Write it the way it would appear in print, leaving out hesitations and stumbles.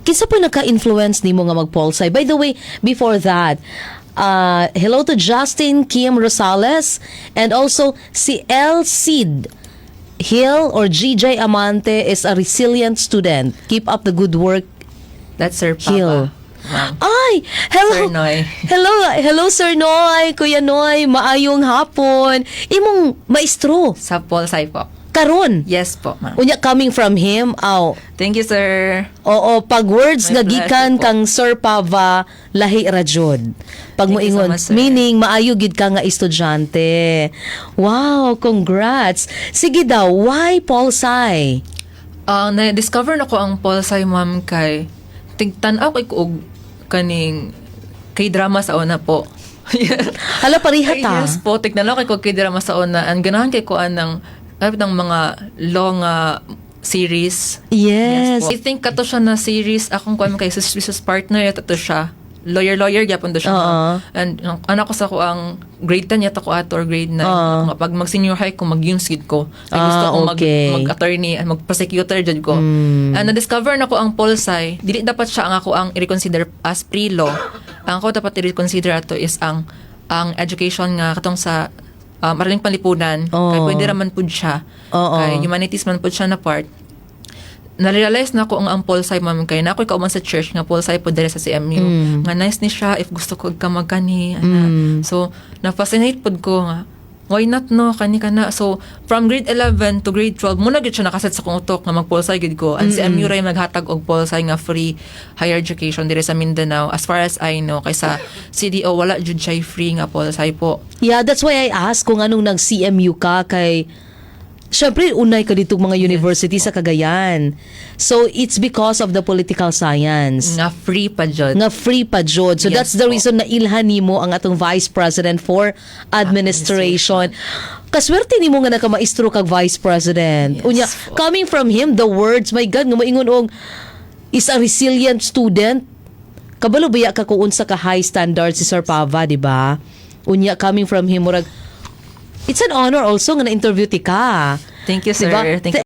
kinsa pa naka-influence nimo nga mag-Polsay? By the way, before that, hello to Justin Kim Rosales and also si El Cid Hill or GJ Amante is a resilient student. Keep up the good work. That's Sir Papa. Hill. Ma'am. Ay, hello. Sir Noy. Hello Sir Noy, Kuya Noy, maayong hapon. Imong maestro Sa Polsay po. karon. Yes po, ma'am. Unya coming from him, Thank you, sir. oo, pag words My nga gikan pleasure po. kang Sir Pava, lahi ra jud. Pag mo Thank you so ingon, much, sir. meaning maayo gid ka nga estudyante. Wow, congrats. Sige daw, why Polsay? Na-discover na ko ang Polsay, ma'am, kay tigtanaw kay ko og kaning K-drama sa una po. Hala pariha Ay, ta. yes po, tigtanaw kay ko K-drama sa una. Ang ganahan kay ko ng mga long series. Yes. Po. I think kato siya na series akong kuan kay suspicious partner yata to siya. Lawyer gyapon to siya. And anak ko sa ko ang grade 10 yata ko ato or grade 9. Pag mag senior high ko mag-unskid ko. Ay gusto ko okay. mag-attorney, mag-prosecutor jud ko. And na-discover na ko ang Polsay, dili dapat siya ang ako ang i-reconsider as pre-law. Ang ako dapat i-reconsider ato is ang education nga katong sa maraling panlipunan. Kaya pwede raman pud siya. Kay humanities man pud siya na part. Na-realize na ko ang Polsay, ma'am, kay na ako kauman sa church nga Polsay po dire sa CMU. Nga nice ni siya if gusto ko ka magkani. So, na-fascinate pod ko nga. Why not no? Kani ka na. So, from grade 11 to grade 12, muna gid siya nakaset sa kong utok nga mag-Polsay gid ko. And CMU ray maghatag og Polsay nga free higher education dire sa Mindanao. As far as I know, kaysa CDO, wala jud siya free nga Polsay po. Yeah, that's why I asked kung anong nag-CMU ka kay syempre, unay ka ditong mga university sa Cagayan. So, it's because of the political science. Nga free pa jud. Nga free pa jud. So, Yes that's the po. reason na ilhan nimo ang atong Vice President for Administration. Kaswerte nimo nga nakamaestro kag Vice President. Yes Unya, po. coming from him, the words, my God, nga moingon og is a resilient student. Kabalo baya ka kung unsa ka high standard si Sir Pava, di ba? Unya, coming from him, murag, it's an honor also nga na-interview ti ka. Thank you, sir. Diba? Thank you.